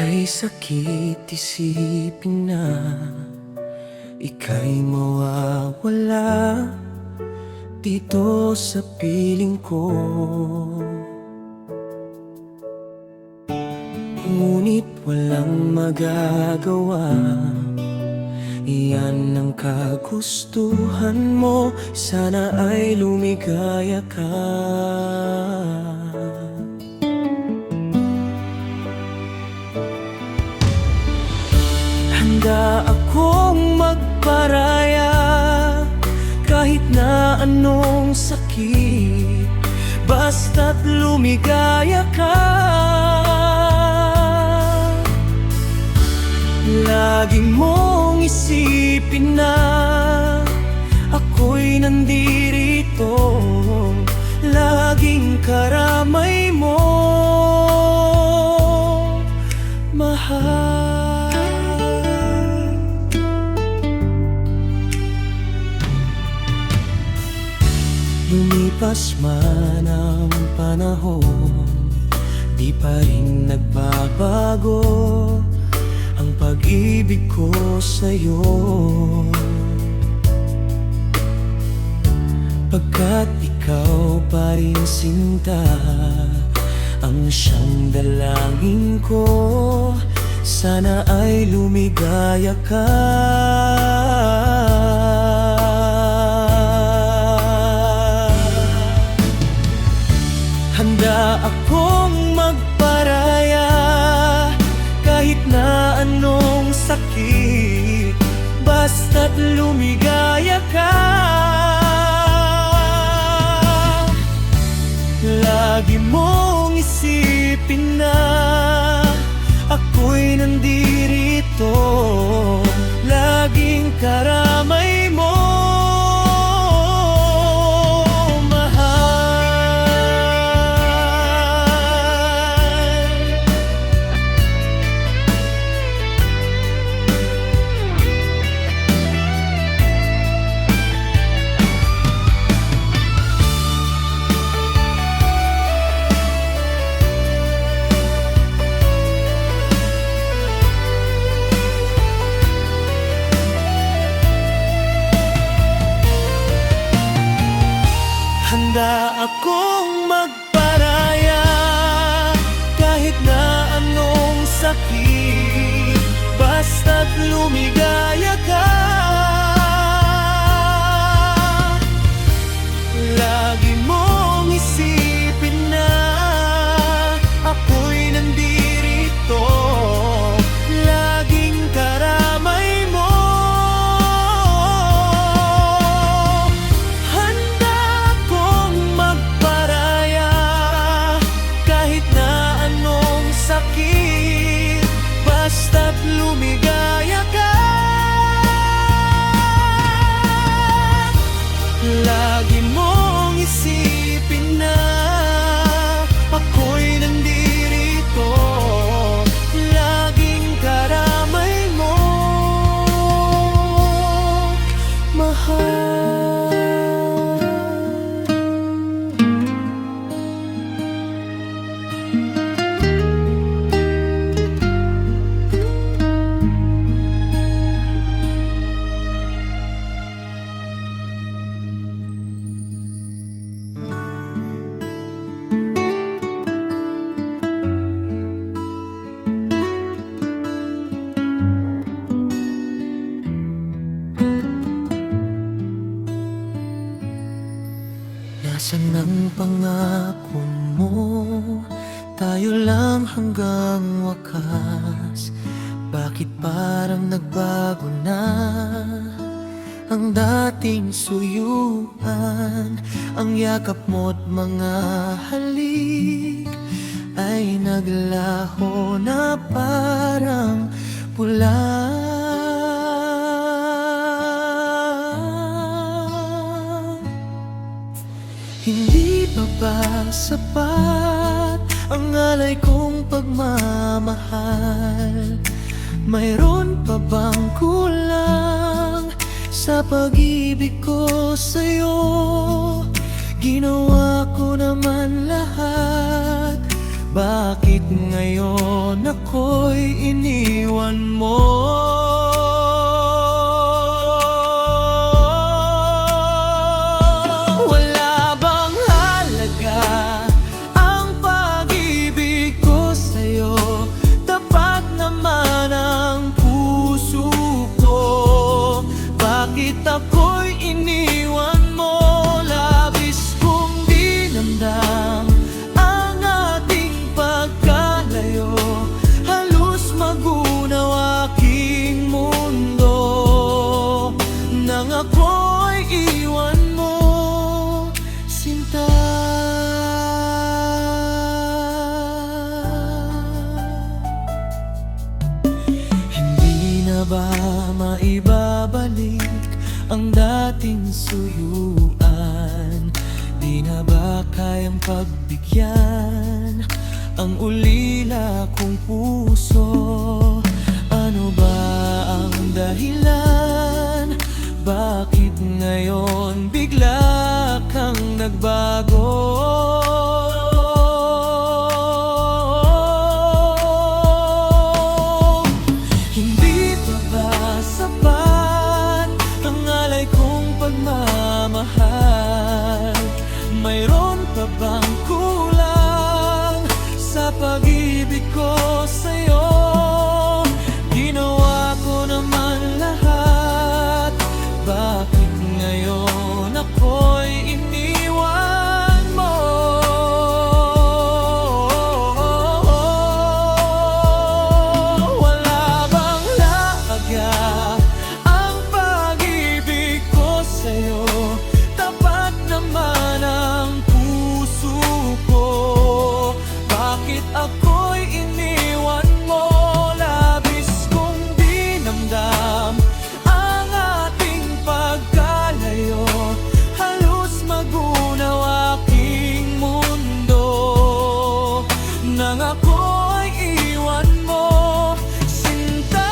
Kay sakit isipin na ika'y mawawala dito sa piling ko. Ngunit walang magagawa, iyan ang kagustuhan mo. Sana ay lumigaya ka. Handa akong magparaya kahit na anong sakit, basta't lumigaya ka. Lagi mong isipin na ako'y nandirito, laging karamay mo, mahal. Lumipas man ang panahon, di pa rin nagbabago ang pag-ibig ko sa'yo. Pagkat ikaw pa rin sinta ang siyang dalangin ko. Sana ay lumigaya ka. Handa akong magparaya kahit na anong sakit, basta't lumigaya ka. Lagi mong isipin na ako'y nandirito, laging karamay mo, handa akong magparaya kahit na anong sakit, basta't lumigaya ka. Lagi mong isipin na ako'y nandirito, laging karamay mo. Basta't lumigaya ka. Lagi mong isipin na ako'y nandirito, laging karamay mo, mahal. Nasaan ang pangako mo? Tayo lang hanggang wakas. Bakit parang nagbago na ang dating suyuan? Ang yakap mo't mga halik ay naglaho na parang pula. Hindi pa ba sapat ang alay kong pagmamahal? Mayroon pa bang kulang sa pag-ibig ko sa'yo? Ginawa ko naman lahat Bakit ngayon ako'y iniwan mo? Wala bang halaga ang pag-ibig ko sa'yo? Tapat naman ang puso ko. Bakit ako'y iniwan mo? Labis kong dinamdam ang ating pagkalayo. Halos magunaw aking mundo nang ako'y iwan mo, sinta. Hindi na ba maibabalik ang dating suyuan? Di na ba kayang pagbigyan ang ulila kong puso? Ano ba ang dahilan? Bakit ngayon bigla kang nagbago? Hindi pa ba sapat ang alay kong pagmamahal? Mayroon pa bang kulang sa pag-ibig ko sa'yo? Ginawa ko naman lahat. Bakit ngayon ako'y iniwan mo? Wala bang laga ang pag-ibig ko sa'yo? Tapat naman ang puso ko. Bakit ako'y iniwan mo? Labis kong dinamdam ang ating pagkalayo. Halos magunaw aking mundo nang ako'y iwan mo, sinta.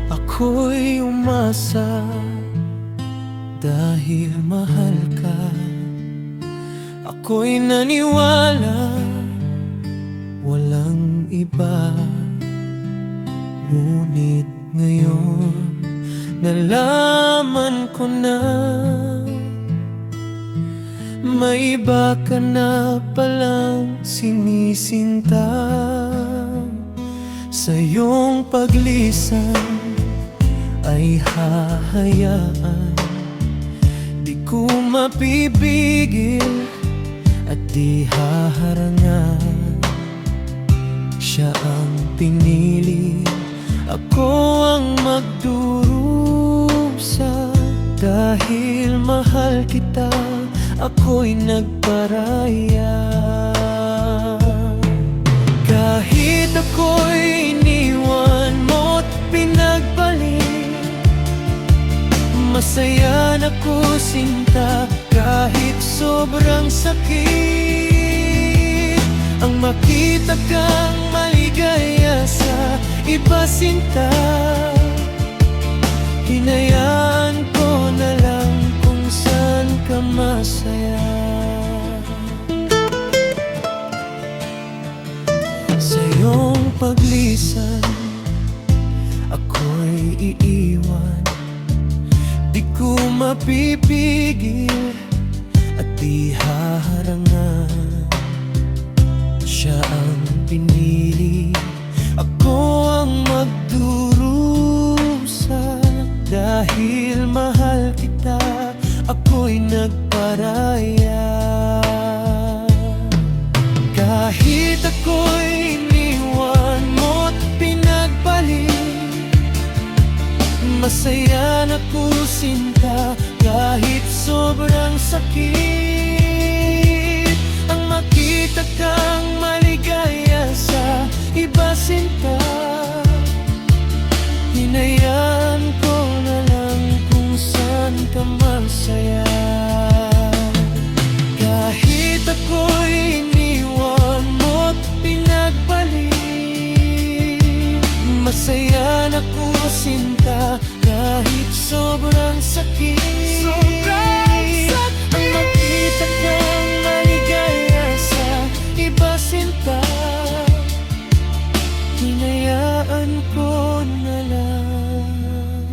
Ako'y umasa dahil mahal ka. Ako'y naniwala walang iba. Ngunit ngayon nalaman ko na may iba ka na palang sinisinta. Sa iyong paglisan ay hahayaan, di ko mapipigil at di haharangan. Siya ang pinili, ako ang magdurusa. Dahil mahal kita, ako'y nagparaya. Kahit ako'y iniwan mo't pinagbalik, masaya na ko sinta. Kahit sobrang sakit ang makita kang maligaya sa iba, sinta. Hinayaan ko na lang kung saan ka masaya. Sa iyong paglisan ako'y iiwan, di ko mapipigil at di haharangan. Siya ang pinili, ako ang magdurusa. Dahil mahal kita, ako'y nagparaya. Kahit ako'y iniwan mo't pinagbalik, Masaya na kusinta kahit sobrang sakit. Ang makita kang maligaya sa iba sinta, hinayaan ko na lang kung saan ka masaya. Kahit ako'y iniwan mo't pinagbalik, masaya na kusinta kahit sobrang sakit. Ang makita kang maligaya sa iba sinta, hinayaan ko na lang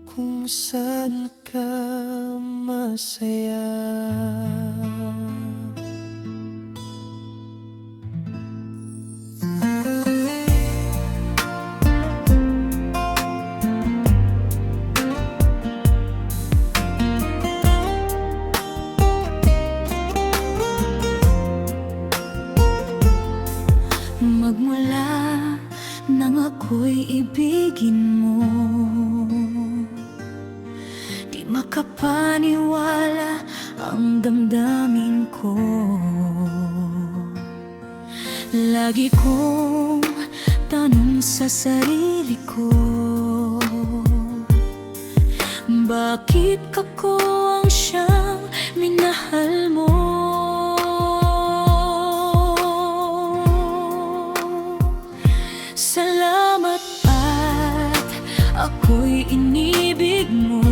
kung saan ka masaya. Magmula nang ako'y ibigin mo, di makapaniwala ang damdamin ko. Lagi kong tanong sa sarili ko, bakit ako ang siyang minahal mo? Salamat at ako'y inibig mo.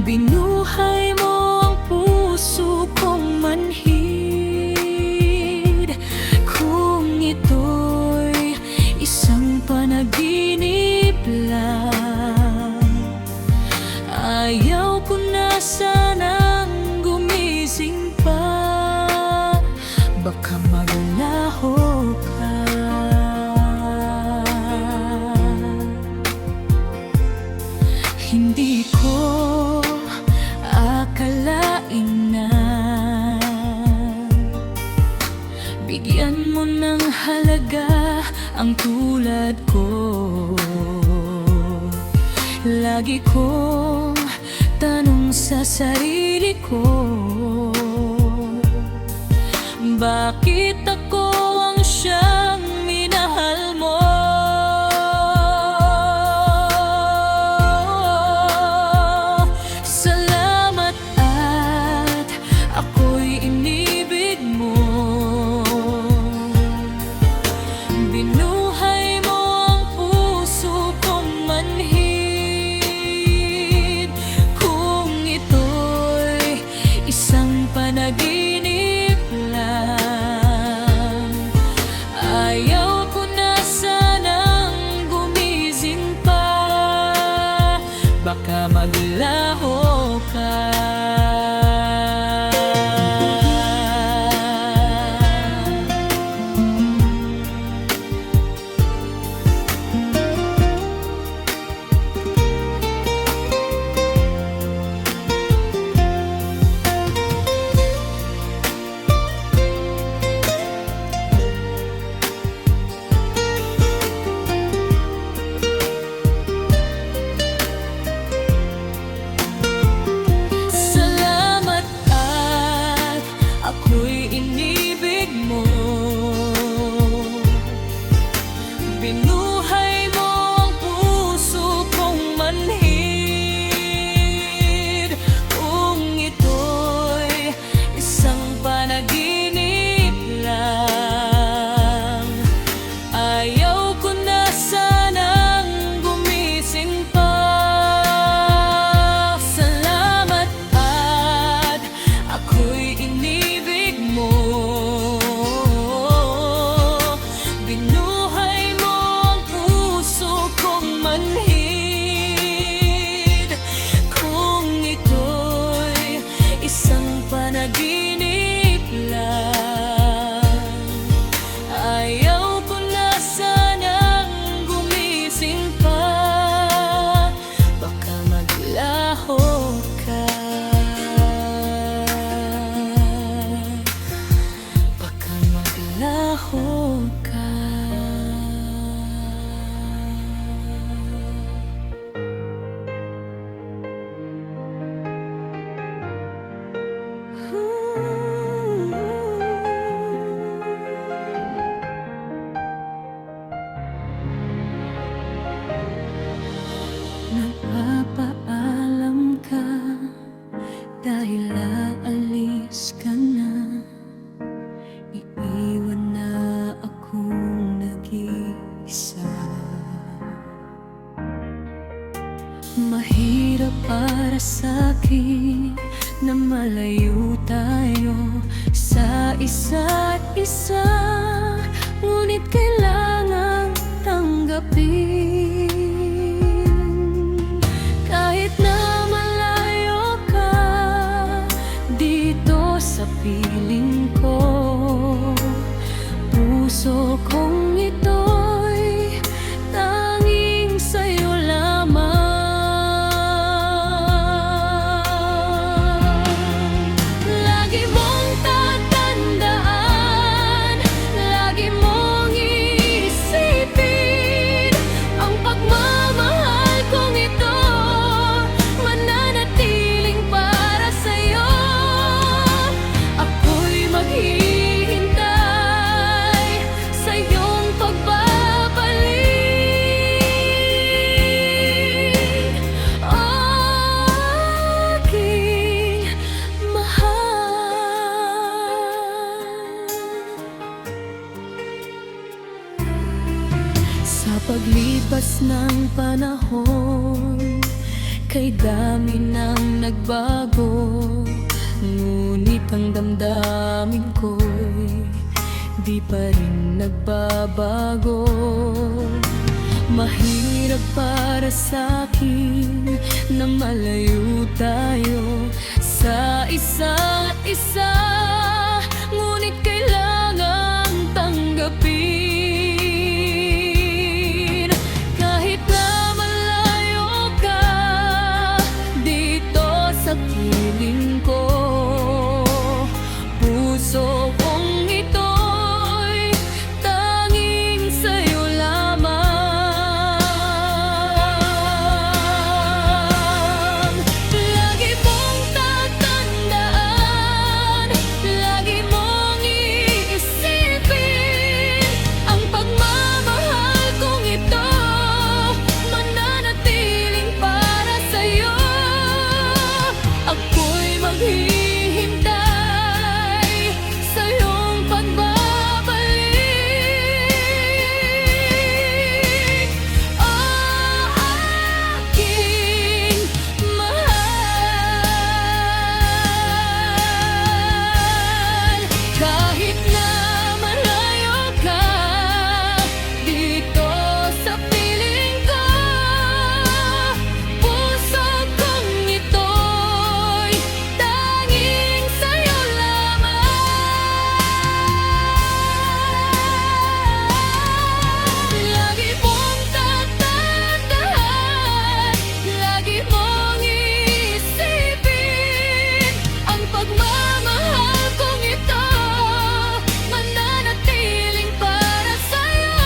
Binuhay mo ang puso kong manhid. Kung ito'y isang panaginip lang, ayaw ko na sanang gumising pa. Baka maglaho ka. Hindi ko akalain na bigyan mo ng halaga ang tulad ko. Lagi kong tanong sa sarili ko, bakit ako ang siyang minahal mo? Salamat at ako'y inibig mo. Binuhay mo ang puso kong manhid. Kung ito'y isang panaginip lang, ayaw ko na sanang gumising pa. Baka maglaho ka. para sa'kin na malayo tayo sa isa't isa, ngunit kailangang tanggapin. Kahit na malayo ka dito sa piling ko, puso kong ito'y tanging sa'yo lamang. Lagi mong tatandaan, lagi mong iisipin, ang pagmamahal kong ito mananatiling para sa'yo. Ako'y maghihintay sa iyong pagbabalik, aking mahal. Sa paglipas ng panahon, kay dami nang nagbago, ngunit ang damdamin ko'y di pa rin nagbabago. Mahirap para sa'kin na malayo tayo sa isa't isa, ngunit kailangang tanggapin. Kahit na malayo ka dito sa piling ko, puso kong ito'y tanging sa'yo lamang. Lagi mong tatandaan, lagi mong iisipin, ang pagmamahal kong ito mananatiling para sa'yo. Ako'y maghihintay sa iyong pagbabalik, aking mahal. Kahit na malayo ka dito sa piling ko, puso kong ito'y tanging sa'yo lamang. Lagi mong tatandaan, lagi mong iisipin, ang pagmamahal kong ito mananatiling para sa'yo.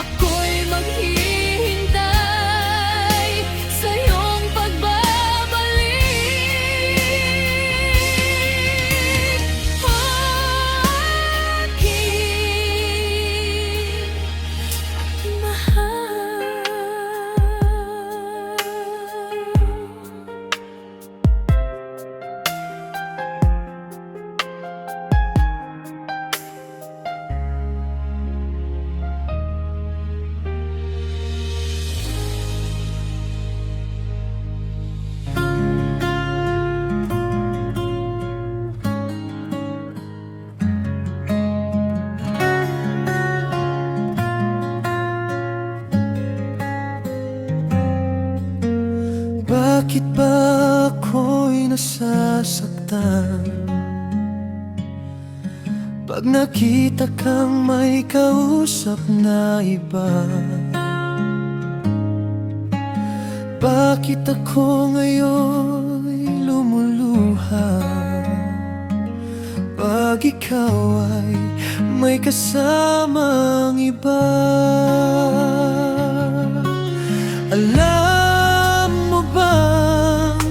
Ako'y maghihintay sa iyong pagbabalik, aking mahal. Bakit ba ako'y nasasaktan pag nakita kang may kausap na iba? Bakit ako ngayon'y lumuluha pag ikaw ay may kasamang iba? Alam mo bang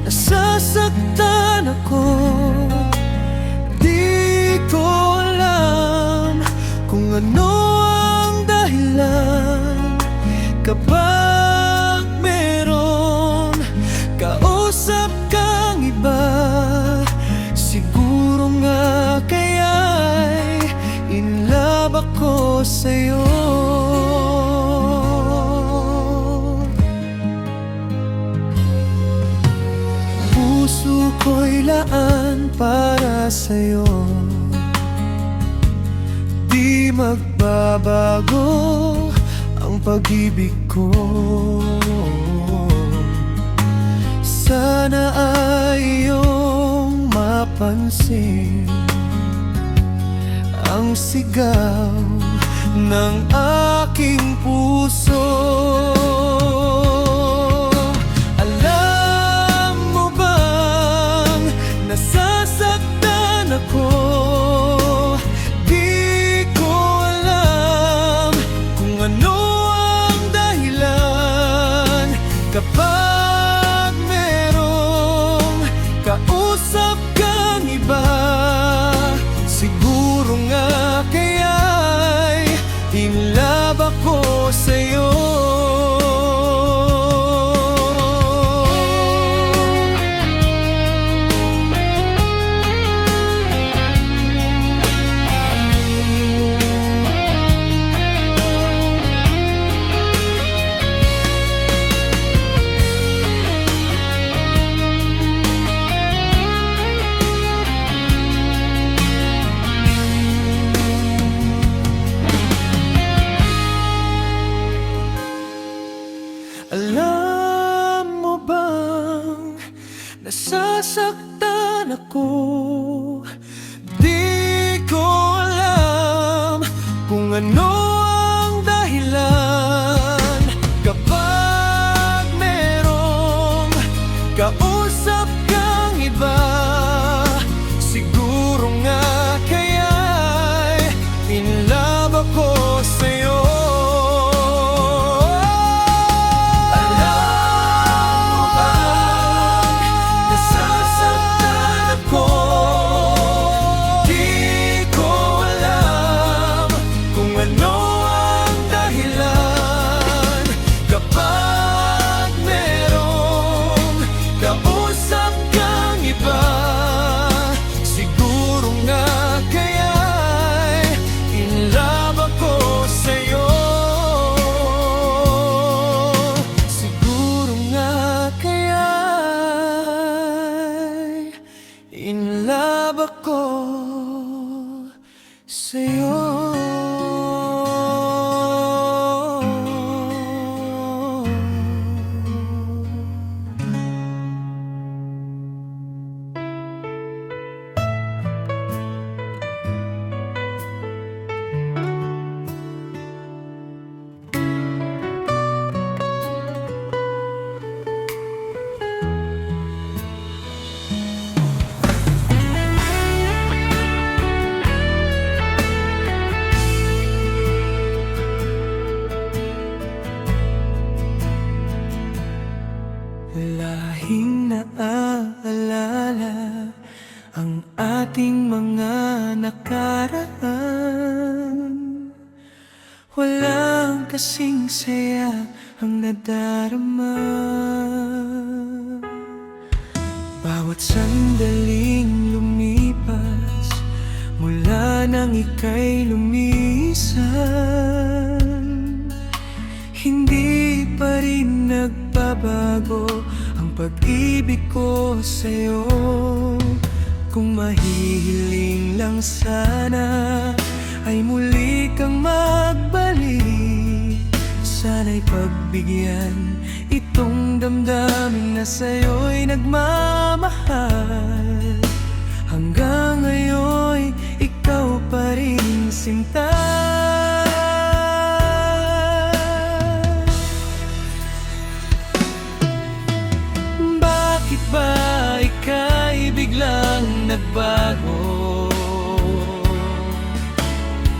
nasasaktan ako? Di ko alam kung ano ang dahilan kapag meron kausap kang iba. Siguro nga kaya'y in love ako sa'yo. para sa'yo. Di magbabago ang pag-ibig ko. Sana ay iyong mapansin ang sigaw ng aking puso. Alam mo bang nasasaktan ako? Di ko alam kung ano ang dahilan kapag merong kausap kang iba. Siguro nga kaya'y in love ako sa'yo. Alam mo bang nasasaktan ako? Di ko alam kung ano ang dahilan kapag merong kausap kang iba. Siguro nga kaya'y in love ako sa'yo. In love ako sa'yo. Lahing naaalala ang ating mga nakaraan. Walang kasing saya ang nadarama. Bawat sandaling lumipas mula nang ika'y lumisan, hindi pa rin nagbabago ang pag-ibig ko sa'yo. Kung mahihiling lang sana ay muli kang magbalik. Sana'y pagbigyan itong damdamin na sa'yo'y nagmamahal. Hanggang ngayon'y ikaw pa rin sinta. Bakit ba ika'y biglang nagbago?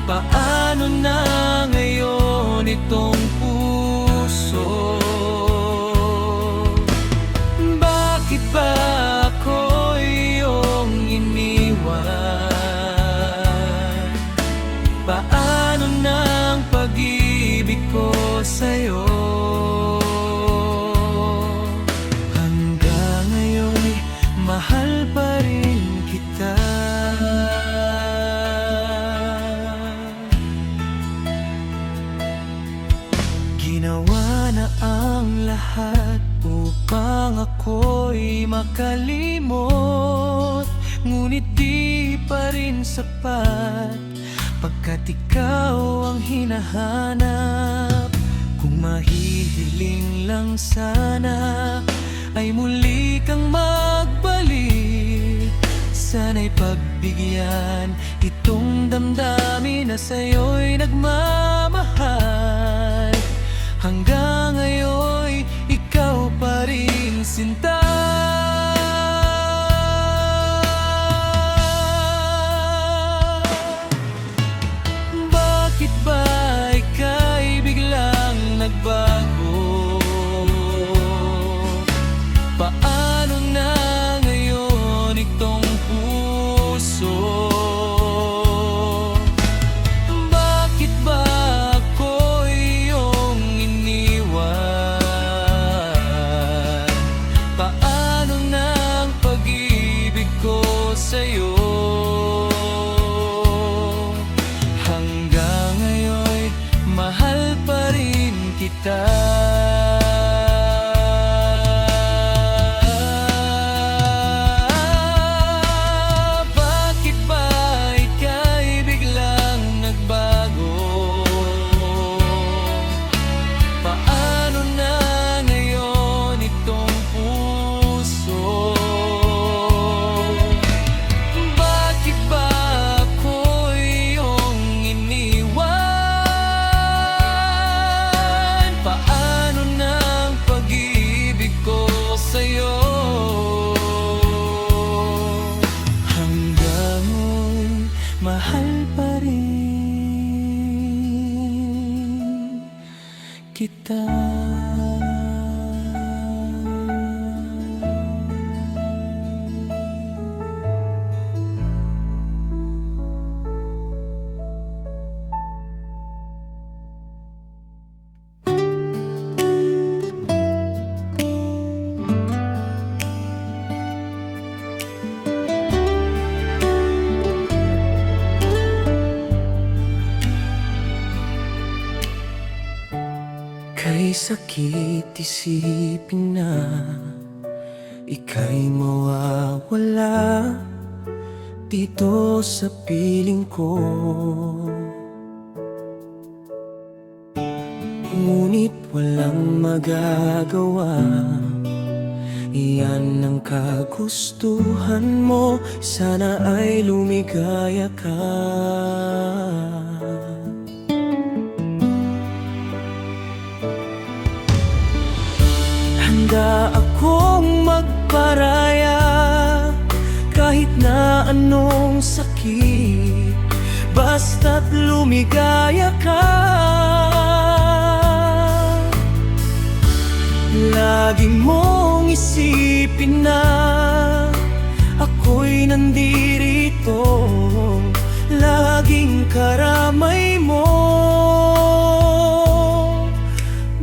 Paano na ngayon itong puso? Bakit ba ako iyong iniwan? Paano na ang pag-ibig ko sa'yo? Hanggang ngayon'y mahal pa rin kita. Ginawa na ang lahat upang ako'y makalimot. ngunit di pa rin sapat, pagkat ikaw ang hinahanap. Kung mahihiling lang sana ay muli kang magbalik, sana'y pagbigyan itong damdamin na sa'yo'y nagmamahal. Hanggang ngayon'y ikaw pa rin, sinta. Bakit ba ika'y biglang nagbago? Paano na ngayon itong puso? Bakit ba ako iyong iniwan? Paano na ang pag-ibig ko sa'yo? Hanggang ngayon'y mahal pa rin kita. Bakit ba ika'y biglang nagbago? Paano na ngayon itong puso? Bakit ba ako iyong iniwan? Paano na ang pag-ibig ko sa'yo? Hanggang ngayon, mahal pa rin kita. Kay sakit isipin na ika'y mawawala dito sa piling ko. Ngunit walang magagawa, iyan ang kagustuhan mo, sana ay lumigaya ka. Handa akong magparaya kahit na anong sakit, basta't lumigaya ka. Lagi mong isipin na ako'y nandirito, laging karamay mo,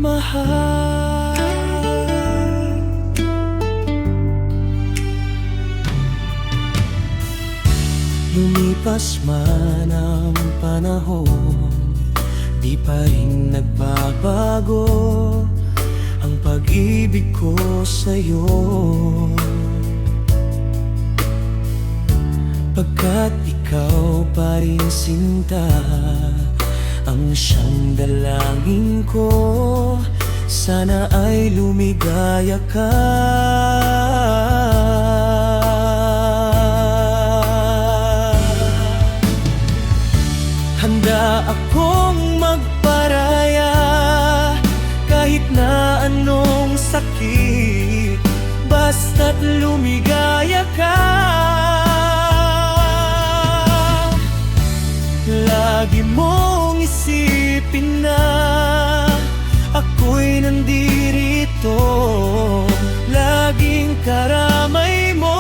mahal. Lumipas man ang panahon, di pa rin nagbabago ang pag-ibig ko sa'yo. Pagkat ikaw pa rin, sinta, ang siyang dalangin ko, sana ay lumigaya ka. Handa akong magparaya kahit na anong sakit, basta't lumigaya ka. Lagi mong isipin na ako'y nandirito, laging karamay mo,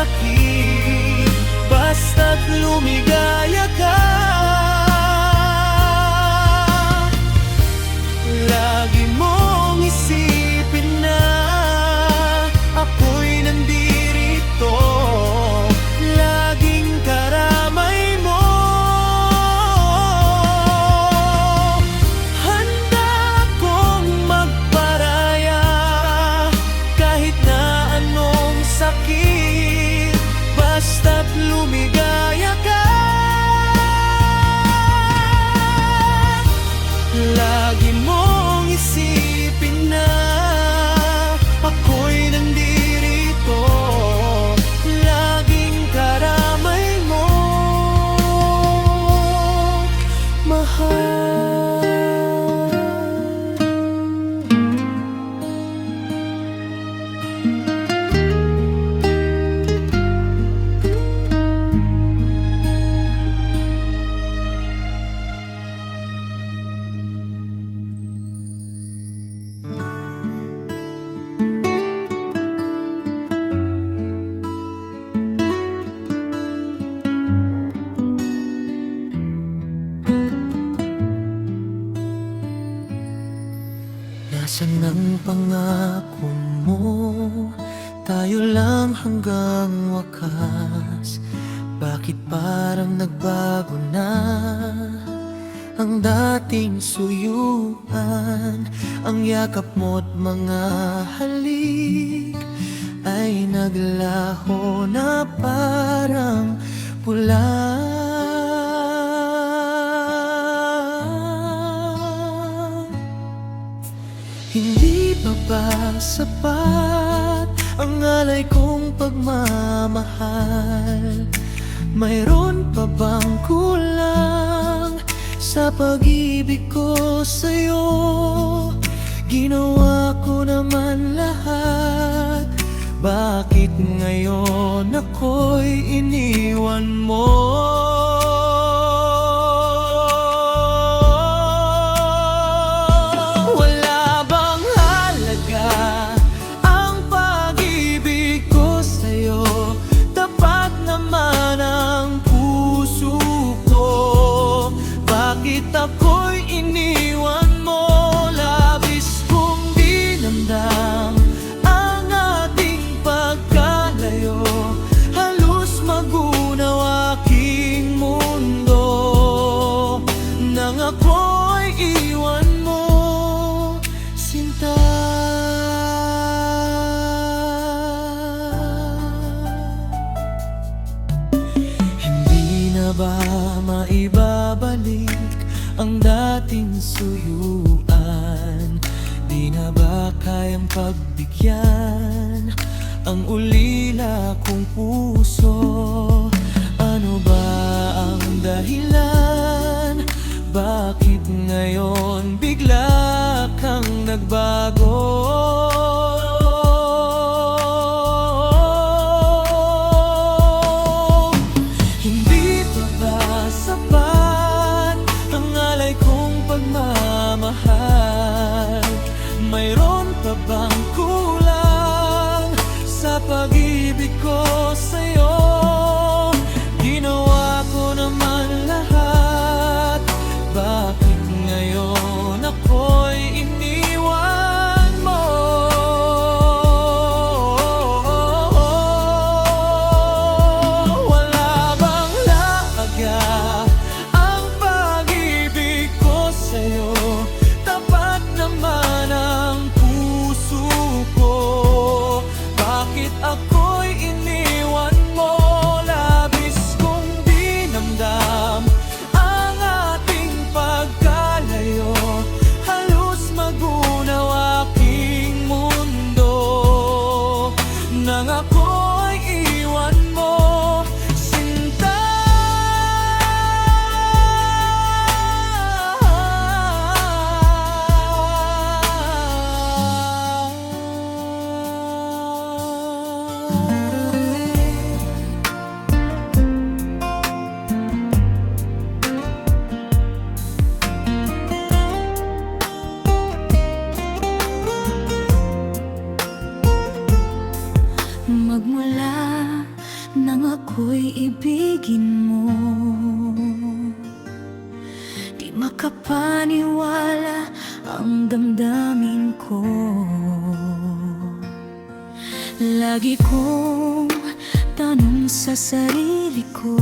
akin, basta't lumigaya ka. Lagi mong isipin na ako'y nandirito, laging karamay mo. Handa akong magparaya kahit na anong sakit, basta't lumigaya ka. Lagi mong isipin na ako'y nandirito, laging karamay mo, mahal. Nasaan ang pangako mo? Tayo lang hanggang wakas. Bakit parang nagbago na ang dating suyuan? Ang yakap mo't mga halik ay naglaho na parang pula. Hindi pa ba sapat ang alay kong pagmamahal? Mayroon pa bang kulang sa pag-ibig ko sa'yo? Ginawa ko naman lahat, bakit ngayon ako'y iniwan mo? Bakit ako'y iniwan mo? Labis kong dinamdam ang ating pagkalayo. Halos magunaw aking mundo nang ako'y iwan mo, sinta. Hindi na ba maibabalik ang dating suyuan? Di na ba kayang pagbigyan ang ulila kong puso? Ano ba ang dahilan? Bakit ngayon bigla kang nagbago? Hindi pa ba sapat ang alay kong pagmamahal? Mayroon pa bang kulang sa pag-ibig ko sa'yo? Ginawa ko naman lahat, bakit ngayon ako'y iniwan mo? Wala bang laga ang pag-ibig ko sa'yo? Tapat naman ang puso ko, bakit ako'y iniwan mo? Labis kong dinamdam ang ating pagkalayo. Halos magunaw aking mundo nang ako'y iwan mo, sinta. Magmula nang ako'y ibigin mo. Di makapaniwala ang damdamin ko. Lagi kong tanong sa sarili ko,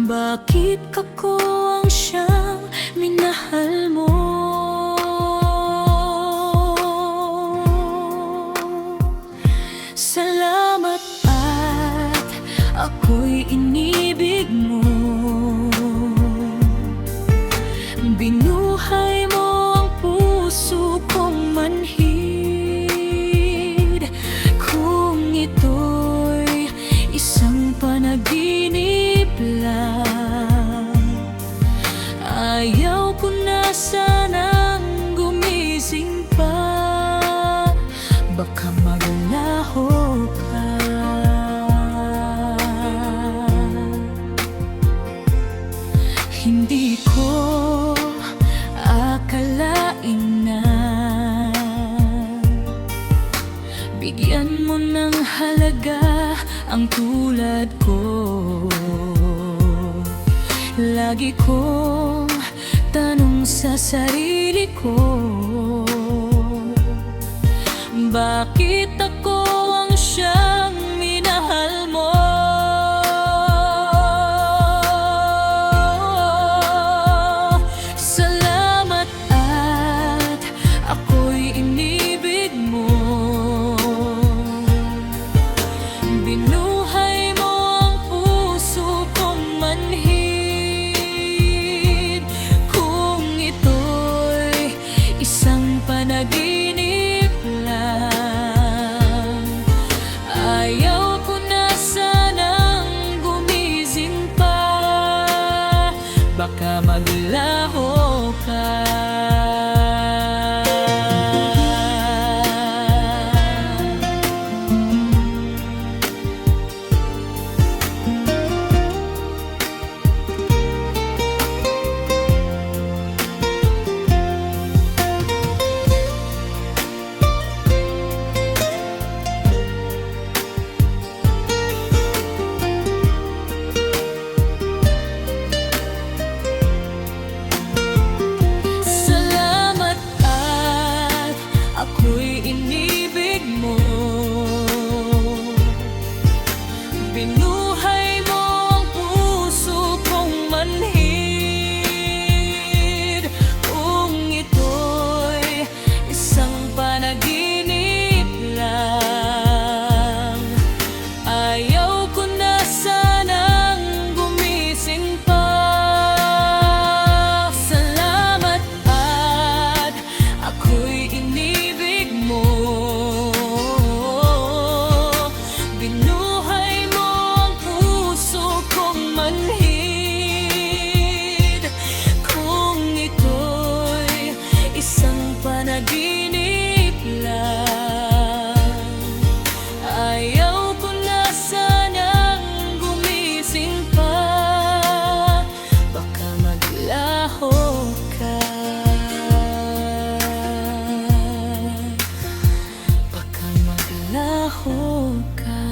bakit ako ang siyang minahal mo? Salamat at ako'y inibig mo. Binuhay mo ang puso kong manhid. Kung ito'y isang panaginip lang, ayaw ko na sanang gumising pa. Baka maglaho ka. Hindi ko akalain na bigyan mo ng halaga ang tulad ko. Lagi kong tanong sa sarili ko, bakit ako ang siyang minahal mo? Salamat at ako'y inibig mo. Binuhay mo ang puso kong manhid. Kung ito'y isang panaginip lang, ayaw ko na sanang gumising pa. Baka maglaho ka. Salamat at ako'y inibig mo. Binuhay mo ang puso kong manhid. Kung ito'y isang panaginip lang, ayaw ko na sanang gumising pa. Salamat at ako'y inibig mo. Binuhay mo ang puso kong manhid. Kung ito'y isang panaginip lang, ayaw ko na sanang gumising pa. Baka maglaho ka. Baka maglaho ka.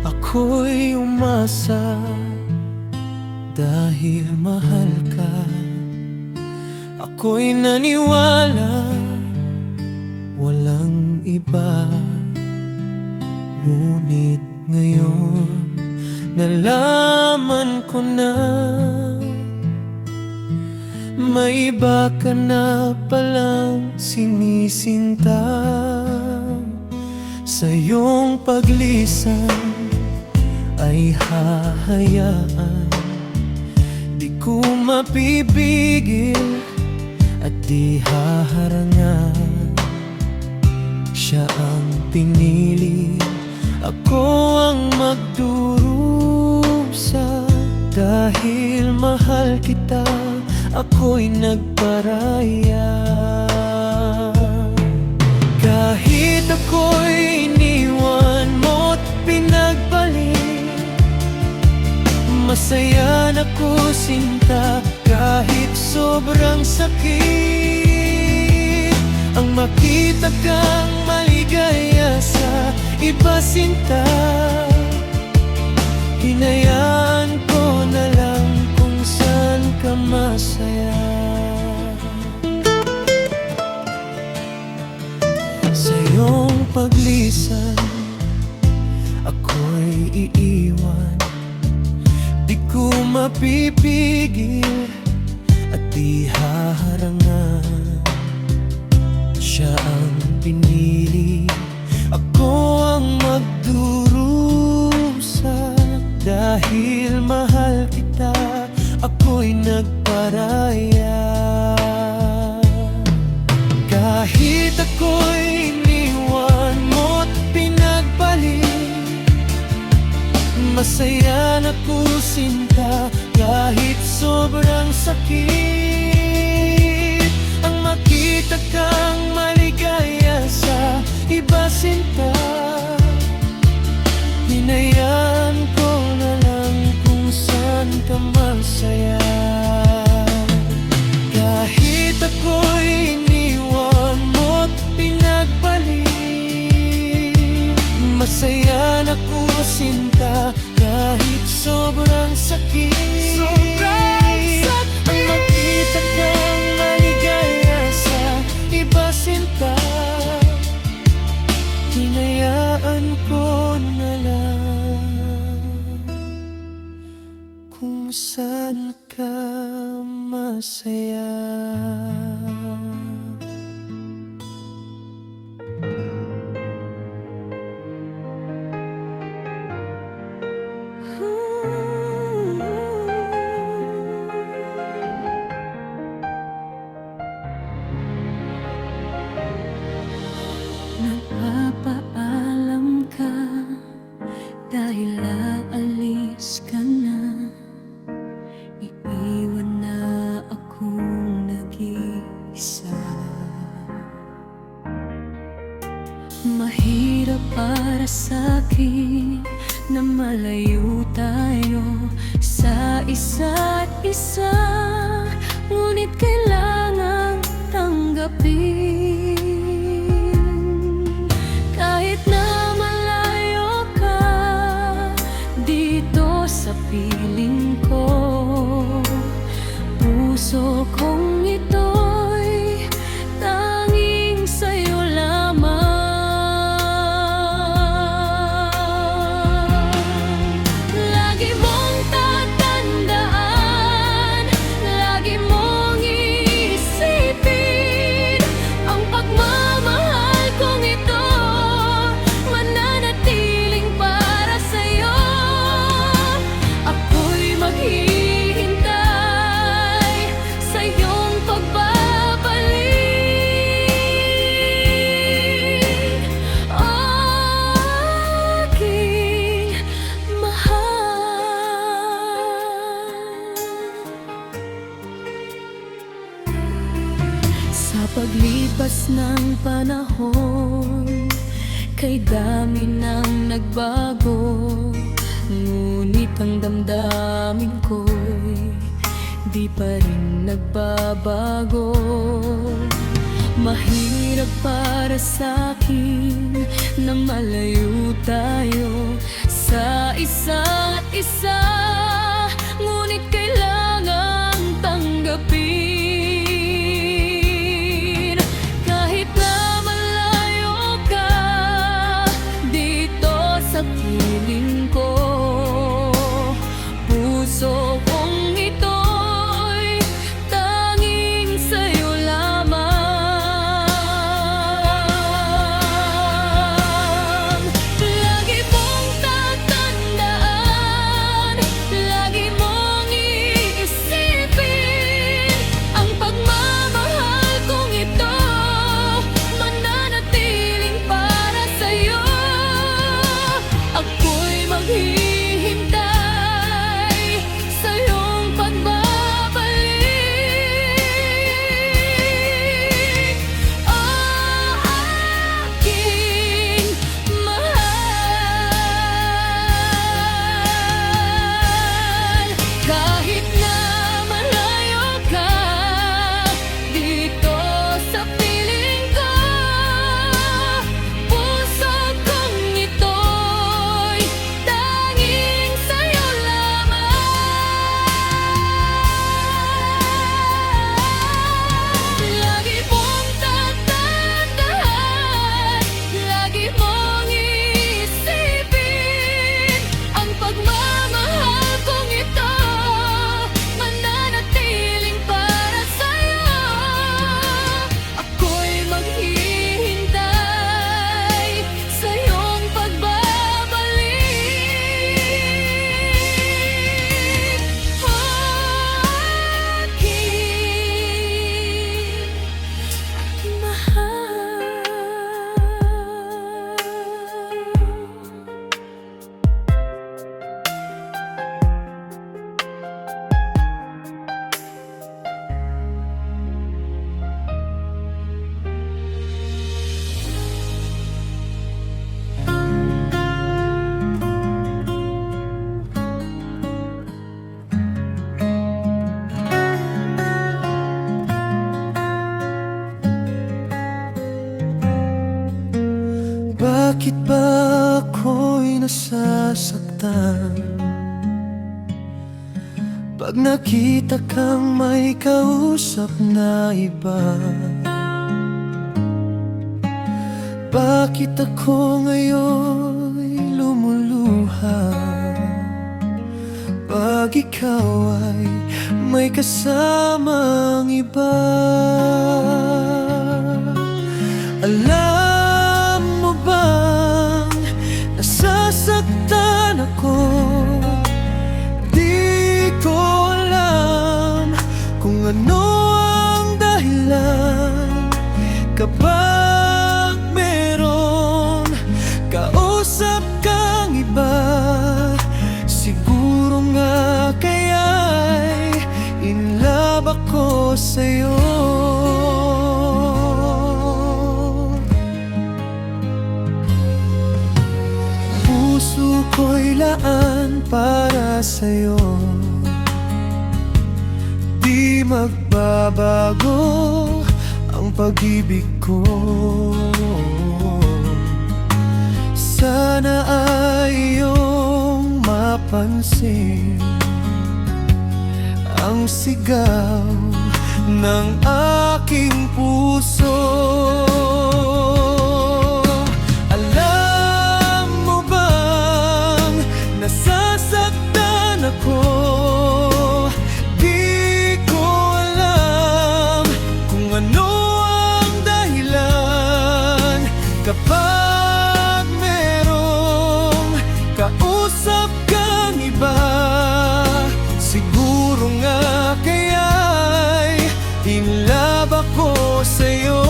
Ako'y umasa dahil mahal ka. Ako'y naniwala walang iba. Ngunit ngayon nalaman ko na may iba ka na palang sinisinta. Sa iyong paglisan ay hahayaan, di ko mapipigil at di haharangan. Siya ang pinili ako ang magdurusa. Dahil mahal kita, ako'y nagparaya. Kahit ako'y iniwan mo't pinagbalik, masaya na ko sinta kahit sobrang sakit. Ang makita kang maligaya sa iba sinta, hinayaan ko na lang kung saan ka masaya. Sa iyong paglisan, ako'y iiwan. Di ko mapipigil at di haharangan. Siya ang pinili, ako ang magdurusa. Dahil mahal kita, ako'y nagparaya. Kahit ako'y iniwan mo't pinagbalik, masaya na ko sinta kahit sobrang sakit. Ang makita kang maligaya sa iba sinta, hinayaan ko na lang kung saan ka masaya. Kahit ako'y iniwan mo't pinagbalik, masaya na ko sinta kahit sobrang sakit. Ang makita kang maligaya sa iba sinta, hinayaan ko na lang kung saan ka masaya. Nagpapaalam ka dahil aalis ka na. Iiwan na akong nag-iisa. Mahirap para sa'kin na malayo tayo sa isa't isa, ngunit kailangang tanggapin. Kahit na malayo ka dito sa piling ko, puso kong ito'y tanging sa'yo lamang. Lagi mong tatandaan, lagi mong iisipin, ang pagmamahal kong ito mananatiling para sa'yo. Ako'y maghihintay sa iyong pagbabalik, aking mahal. Sa paglipas ng panahon, kay dami nang nagbago, ngunit ang damdamin ko'y di pa rin nagbabago. Mahirap para sa'kin na malayo tayo sa isa't isa, ngunit kailangang tanggapin. Kahit na malayo ka dito sa piling ko, puso kong ito'y tanging sa'yo lamang. Lagi mong tatandaan, lagi mong Bakit ba ako'y nasasaktan pag nakita kang may kausap na iba? Bakit ako ngayon lumuluha pag ikaw ay may kasamang iba? Alam mo bang nasasaktan ako? Di ko alam kung ano ang dahilan kapag meron kausap kang iba. Siguro nga kaya'y in love ako sa'yo. Puso ko'y laan para sa'yo, di magbabago ang pag-ibig ko. Sana ay iyong mapansin ang sigaw ng aking puso. Alam mo bang nasasaktan ako? Di ko alam kung ano ang dahilan kapag merong kausap kang iba. Siguro nga kaya'y in love ako sa'yo.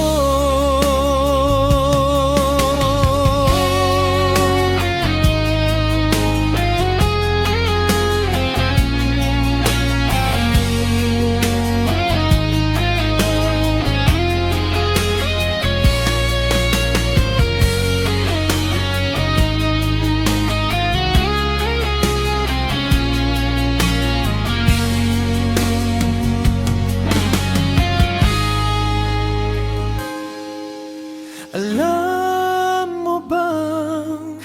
Alam mo bang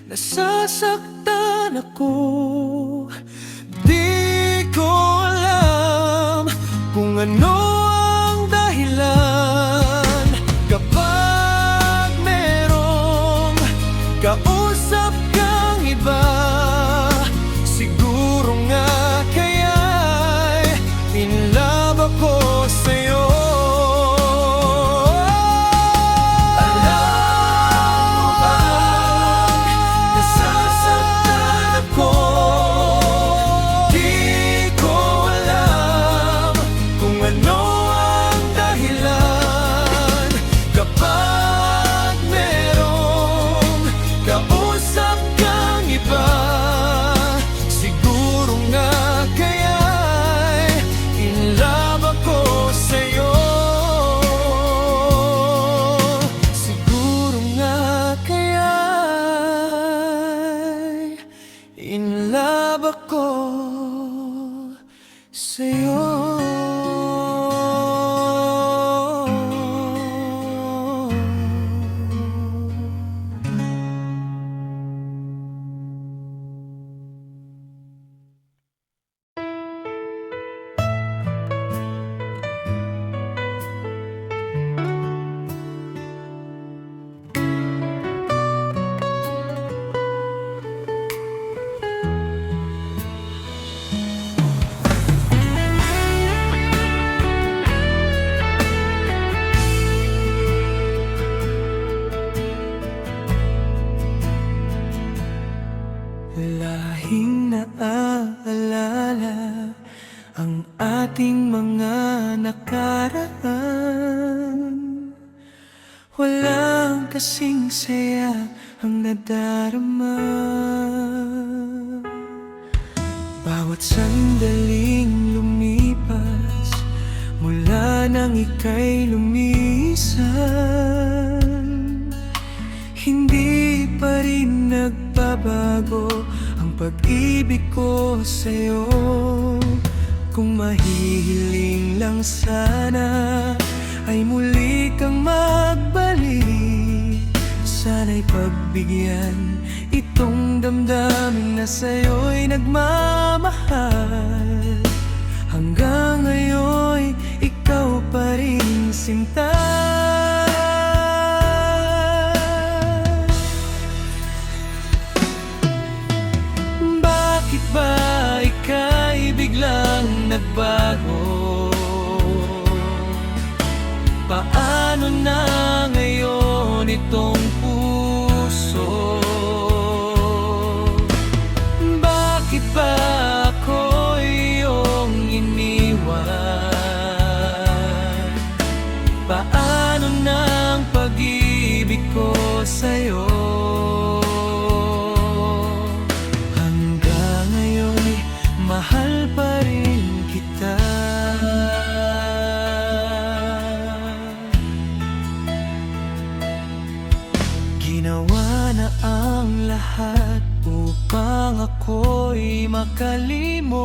nasasaktan ako? Di ko alam kung ano ang dahilan kapag merong kausap kang iba. Siguro nga kaya'y in love ako sa'yo. In love ako sa'yo. Lahing naaalala ang ating mga nakaraan. Walang kasing saya ang nadarama. Bawat sandaling lumipas mula nang ika'y lumisan, hindi pa rin nagbabago ang pag-ibig ko sa'yo. Kung mahihiling lang sana ay muli kang magbalik sana'y pagbigyan itong damdamin na sa'yo'y nagmamahal. Hanggang ngayon, ikaw pa rin sinta. Bakit ba ika'y biglang nagbago? Paano na ngayon itong puso? Bakit ba ako iyong iniwan? Paano na ang pag-ibig ko sa'yo? Hanggang ngayon, mahal pa rin kita. Ginawa na ang lahat upang ako'y makalimot,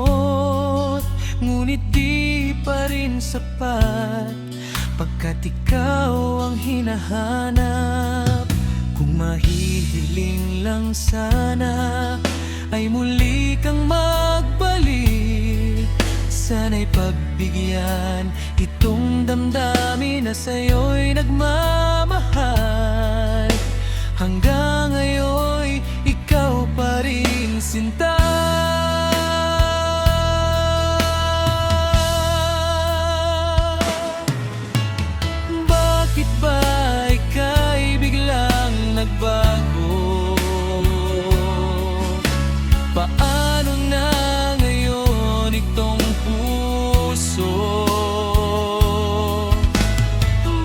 ngunit di pa rin sapat, pagkat ikaw ang hinahanap. Kung mahihiling lang sana ay muli kang magbalik. Sana'y pagbigyan itong damdamin na sa'yo'y nagmamahal. Hanggang ngayon, ikaw pa rin sinta. Bakit ba ika'y biglang nagbago? Paano na ngayon itong puso?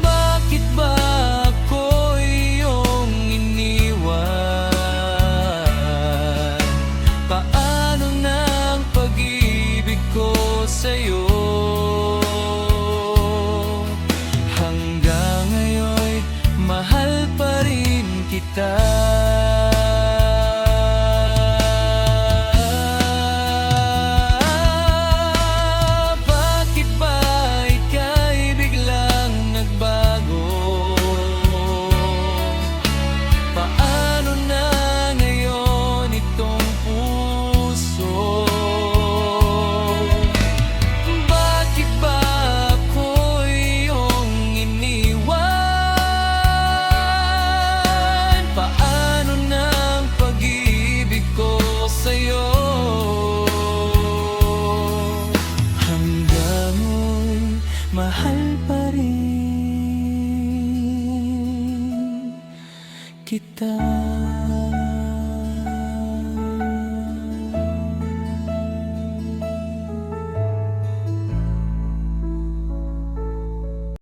Bakit ba ako iyong iniwan? Paano na ang pag-ibig ko sa'yo? Hanggang ngayon, mahal pa rin kita. Bakit ba ika'y biglang nagbago? Paano na ngayon itong puso? Bakit ba ako iyong iniwan? Paano na ang pag-ibig ko sa'yo? Hanggang ngayon, mahal pa rin kita.